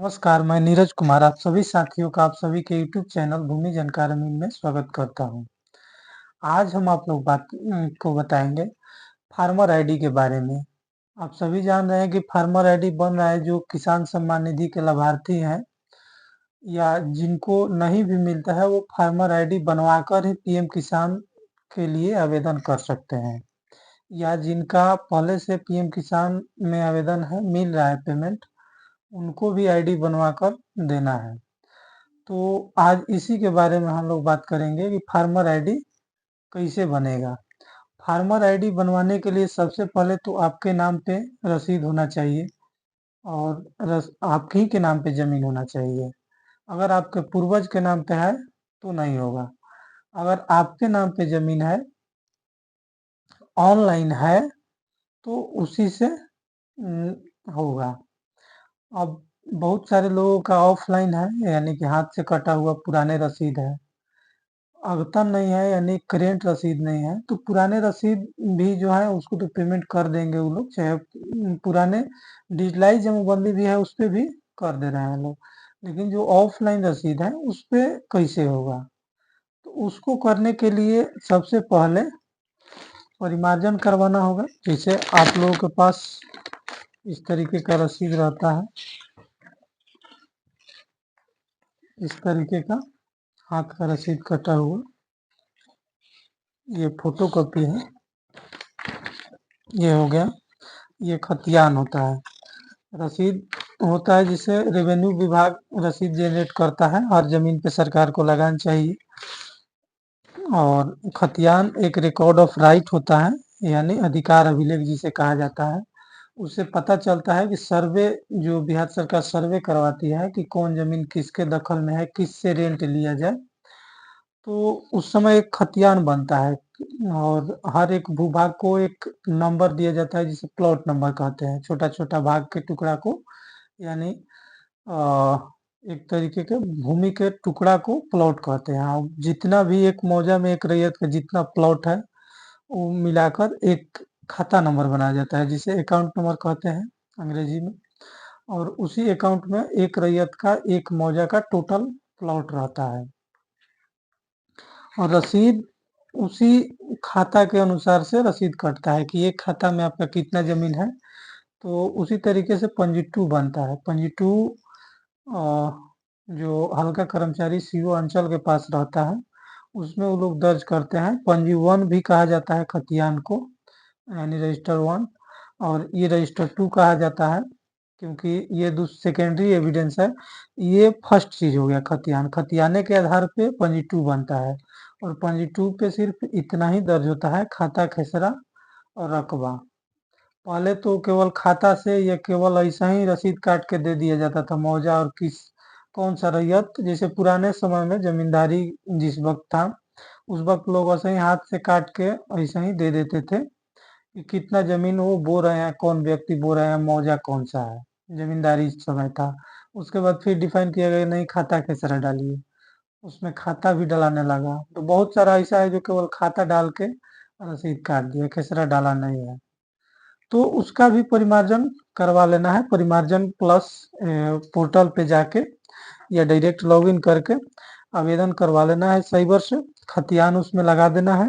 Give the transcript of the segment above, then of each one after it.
नमस्कार, मैं नीरज कुमार आप सभी साथियों का आप सभी के यूट्यूब चैनल भूमि जानकारी में स्वागत करता हूँ। आज हम आप लोग को बताएंगे फार्मर आईडी के बारे में। आप सभी जान रहे हैं कि फार्मर आईडी बन रहा है जो किसान सम्मान निधि के लाभार्थी हैं या जिनको नहीं भी मिलता है वो फार्मर आईडी बनवाकर ही पीएम किसान के लिए आवेदन कर सकते हैं या जिनका पहले से पीएम किसान में आवेदन है मिल रहा है पेमेंट उनको भी आईडी बनवाकर देना है। तो आज इसी के बारे में हम लोग बात करेंगे कि फार्मर आईडी कैसे बनेगा। फार्मर आईडी बनवाने के लिए सबसे पहले तो आपके नाम पे रसीद होना चाहिए और आप ही के नाम पे जमीन होना चाहिए। अगर आपके पूर्वज के नाम पे है तो नहीं होगा। अगर आपके नाम पे जमीन है, ऑनलाइन है, तो उसी से होगा। अब बहुत सारे लोगों का ऑफलाइन है यानी कि हाथ से कटा हुआ पुराने रसीद है। अद्यतन नहीं है यानी करेंट रसीद नहीं है तो पुराने रसीद भी जो है उसको तो पेमेंट कर देंगे वो लोग, चाहे पुराने डिजिटलाइज जमाबंदी भी है उस पे भी कर दे रहे हैं लोग। लेकिन जो ऑफलाइन रसीद है उस पे कैसे होगा? तो उसको करने के लिए सबसे पहले परिमार्जन करवाना होगा। जैसे आप लोगों के पास इस तरीके का रसीद रहता है, इस तरीके का हाथ का रसीद कटा हुआ, ये फोटो कॉपी है, ये हो गया। ये खतियान होता है, रसीद होता है जिसे रेवेन्यू विभाग रसीद जनरेट करता है। हर जमीन पे सरकार को लगान चाहिए। और खतियान एक रिकॉर्ड ऑफ राइट होता है यानी अधिकार अभिलेख जिसे कहा जाता है। उससे पता चलता है कि सर्वे जो बिहार सरकार सर्वे करवाती है कि कौन जमीन किसके दखल में है, किससे रेंट लिया जाए, तो उस समय एक खतियान बनता है और हर एक भूभाग को एक नंबर दिया जाता है जिसे प्लॉट नंबर कहते हैं। छोटा छोटा भाग के टुकड़ा को यानी अ, एक तरीके के भूमि के टुकड़ा को प्लॉट कहते हैं। और जितना भी एक मौजा में एक रैयत का जितना प्लॉट है वो मिलाकर एक खाता नंबर बनाया जाता है जिसे अकाउंट नंबर कहते हैं अंग्रेजी में। और उसी अकाउंट में एक रैयत का एक मौजा का टोटल प्लॉट रहता है और रसीद उसी खाता के अनुसार से रसीद कटता है कि एक खाता में आपका कितना जमीन है। तो उसी तरीके से पंजी 2 बनता है। पंजी 2 जो हल्का कर्मचारी सीओ अंचल के पास रहता है उसमें वो लोग दर्ज करते हैं। पंजी 1 भी कहा जाता है खतियान को यानी रजिस्टर 1, और ये रजिस्टर 2 कहा जाता है क्योंकि ये सेकेंडरी एविडेंस है। ये फर्स्ट चीज हो गया खतियान। खतियाने के आधार पे पंजी 2 बनता है और पंजी 2 पे सिर्फ इतना ही दर्ज होता है खाता खेसरा और रकबा। पहले तो केवल खाता से या केवल ऐसा ही रसीद काट के दे दिया जाता था मौजा और किस कौन सा रैयत। जैसे पुराने समय में जमींदारी जिस वक्त था उस वक्त लोग ऐसे ही हाथ से काट के ऐसा ही दे देते थे कि कितना जमीन वो बो रहे हैं, कौन व्यक्ति बो रहे हैं, मौजा कौन सा है। जमींदारी समय था। उसके बाद फिर डिफाइन किया गया नहीं खाता खेसरा डालिए, उसमें खाता भी डलाने लगा। तो बहुत सारा ऐसा है जो केवल खाता डाल के रसीद काट दिया, खेसरा डाला नहीं है। तो उसका भी परिमार्जन करवा लेना है। परिमार्जन प्लस पोर्टल पे जाके या डायरेक्ट लॉगिन करके आवेदन करवा लेना है साइबर से। खतियान उसमें लगा देना है।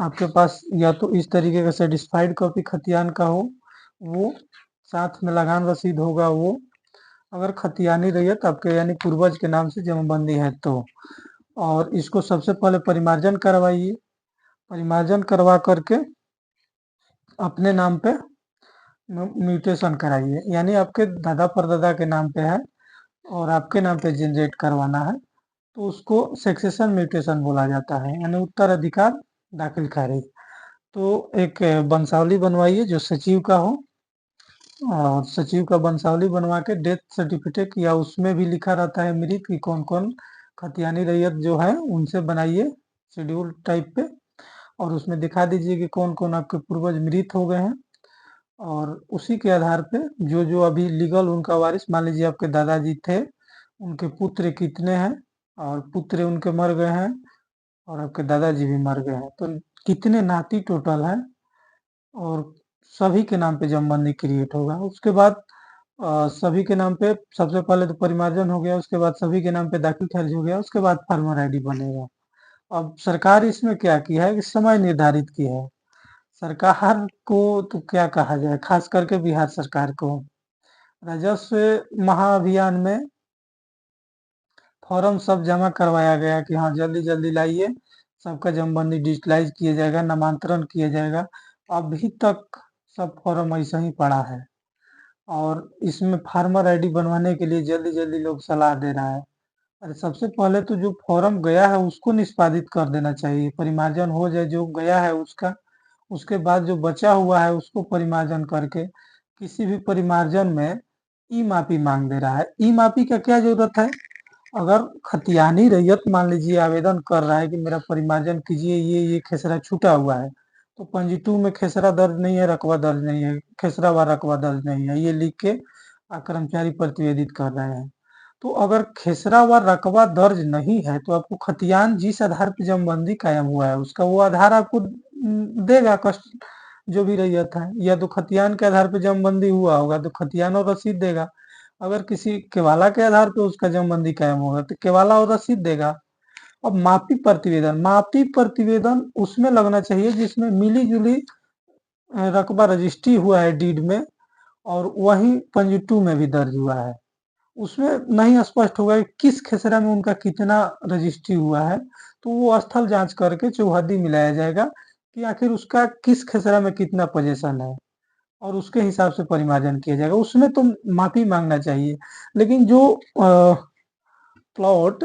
आपके पास या तो इस तरीके का सर्टिफाइड कॉपी खतियान का हो वो, साथ में लगान रसीद होगा वो, अगर खतियानी रैयत आपके यानी पूर्वज के नाम से जमाबंदी है तो। और इसको सबसे पहले परिमार्जन करवाइए। परिमार्जन करवा करके अपने नाम पे म्यूटेशन कराइए यानी आपके दादा परदादा के नाम पे है और आपके नाम पे जनरेट करवाना है तो उसको सक्सेशन म्यूटेशन बोला जाता है यानी उत्तराधिकार दाखिल खारिज। तो एक वंशावली बनवाइए जो सचिव का हो और सचिव का वंशावली बनवा के डेथ सर्टिफिकेट या उसमें भी लिखा रहता है मृत की कौन कौन खतियानी रैयत जो है उनसे बनाइए शेड्यूल टाइप पे और उसमें दिखा दीजिए कि कौन कौन आपके पूर्वज मृत हो गए हैं। और उसी के आधार पे जो जो अभी लीगल उनका वारिस, मान लीजिए आपके दादाजी थे, उनके पुत्र कितने हैं और पुत्र उनके मर गए हैं और आपके दादाजी भी मर गए हैं तो कितने नाती टोटल है और सभी के नाम पे जमबंदी क्रिएट होगा। उसके बाद सभी के नाम पे सबसे पहले तो परिमार्जन हो गया, उसके बाद सभी के नाम पे दाखिल खारिज हो गया, उसके बाद फार्मर आईडी बनेगा। अब सरकार इसमें क्या की है कि समय निर्धारित की है। सरकार को तो क्या कहा जाए, खास करके बिहार सरकार को राजस्व महाअभियान में फॉर्म सब जमा करवाया गया कि हाँ जल्दी जल्दी लाइए, सबका जमबंदी डिजिटलाइज किया जाएगा, नामांतरण किया जाएगा। अभी तक सब फॉर्म ऐसा ही पड़ा है और इसमें फार्मर आईडी बनवाने के लिए जल्दी जल्दी लोग सलाह दे रहा है। अरे सबसे पहले तो जो फॉर्म गया है उसको निष्पादित कर देना चाहिए, परिमार्जन हो जाए जो गया है उसका, उसके बाद जो बचा हुआ है उसको परिमार्जन करके किसी भी परिमार्जन में ई मापी मांग दे रहा है। ई मापी का क्या जरूरत है? अगर खतियानी रैयत मान लीजिए आवेदन कर रहा है कि मेरा परिमार्जन कीजिए, ये खेसरा छूटा हुआ है, तो पंजी 2 में खेसरा दर्ज नहीं है, रकबा दर्ज नहीं है, खेसरा व रकबा दर्ज नहीं है, ये लिख के कर्मचारी प्रतिवेदित कर रहे हैं। तो अगर खेसरा व रकबा दर्ज नहीं है तो आपको खतियान जिस आधार पर जमबंदी कायम हुआ है उसका वो आधार आपको देगा कष्ट जो भी रैयत है, या तो खतियान के आधार पर जमबंदी हुआ होगा तो खतियान और रसीद देगा। अगर किसी केवाला के आधार पे उसका जमबंदी कायम होगा तो केवाला और रसीद देगा। अब मापी प्रतिवेदन उसमें लगना चाहिए जिसमें मिली जुली रकबा रजिस्ट्री हुआ है डीड में और वही पंजी 2 में भी दर्ज हुआ है। उसमें नहीं स्पष्ट होगा कि किस खेसरा में उनका कितना रजिस्ट्री हुआ है, तो वो स्थल जांच करके चौहद्दी मिलाया जाएगा कि आखिर उसका किस खेसरा में कितना पोजीशन है और उसके हिसाब से परिमार्जन किया जाएगा। उसमें तो माफी मांगना चाहिए। लेकिन जो प्लॉट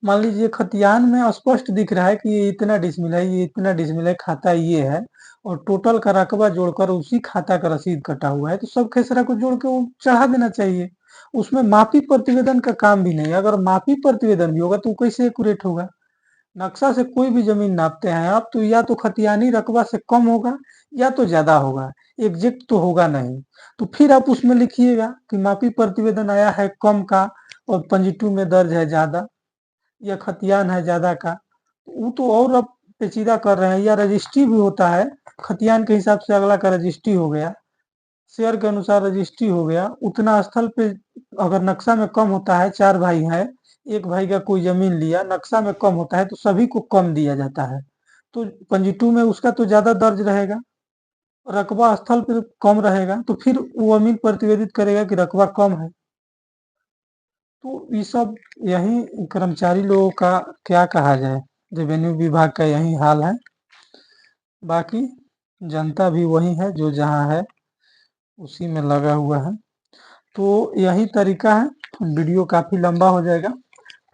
मान लीजिए खतियान में स्पष्ट दिख रहा है कि ये इतना डिसमिल है, ये इतना डिसमिल है, खाता ये है और टोटल का रकबा जोड़कर उसी खाता का रसीद कटा हुआ है, तो सब खेसरा को जोड़ के वो चढ़ा देना चाहिए। उसमें मापी प्रतिवेदन का काम भी नहीं है। अगर मापी प्रतिवेदन भी होगा तो कैसे एक्यूरेट होगा? नक्शा से कोई भी जमीन नापते हैं आप तो या तो खतियानी रकबा से कम होगा या तो ज्यादा होगा, एग्जैक्ट तो होगा नहीं। तो फिर आप उसमें लिखिएगा कि मापी प्रतिवेदन आया है कम का और पंजी 2 में दर्ज है ज्यादा, या खतियान है ज्यादा का, वो तो और अब पेचीदा कर रहे हैं। या रजिस्ट्री भी होता है, खतियान के हिसाब से अगला का रजिस्ट्री हो गया, शेयर के अनुसार रजिस्ट्री हो गया, उतना स्थल पे अगर नक्शा में कम होता है, 4 भाई हैं, एक भाई का कोई जमीन लिया, नक्शा में कम होता है तो सभी को कम दिया जाता है, तो पंजी 2 में उसका तो ज्यादा दर्ज रहेगा, रकबा स्थल पे कम रहेगा, तो फिर वो अमीन प्रतिवेदित करेगा कि रकबा कम है। तो ये सब यही कर्मचारी लोगों का क्या कहा जाए, रेवेन्यू विभाग का यही हाल है। बाकी जनता भी वही है जो जहाँ है उसी में लगा हुआ है। तो यही तरीका है। वीडियो काफी लंबा हो जाएगा,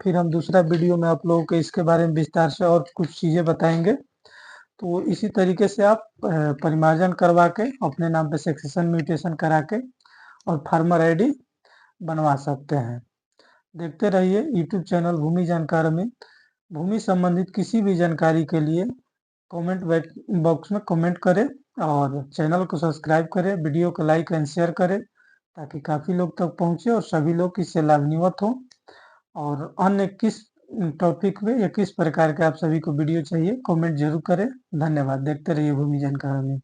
फिर हम दूसरा वीडियो में आप लोगों को इसके बारे में विस्तार से और कुछ चीजें बताएंगे। तो इसी तरीके से आप परिमार्जन करवा के अपने नाम पे सक्सेशन म्यूटेशन करा के और फार्मर आईडी बनवा सकते हैं। देखते रहिए यूट्यूब चैनल भूमि जानकार में। भूमि संबंधित किसी भी जानकारी के लिए कमेंट बॉक्स में कमेंट करें और चैनल को सब्सक्राइब करें, वीडियो को लाइक एंड शेयर करें ताकि काफी लोग तक पहुंचे और सभी लोग इससे लाभान्वित हों। और अन्य किस टॉपिक में या किस प्रकार के आप सभी को वीडियो चाहिए कमेंट जरूर करें। धन्यवाद। देखते रहिए भूमि जानकारी में।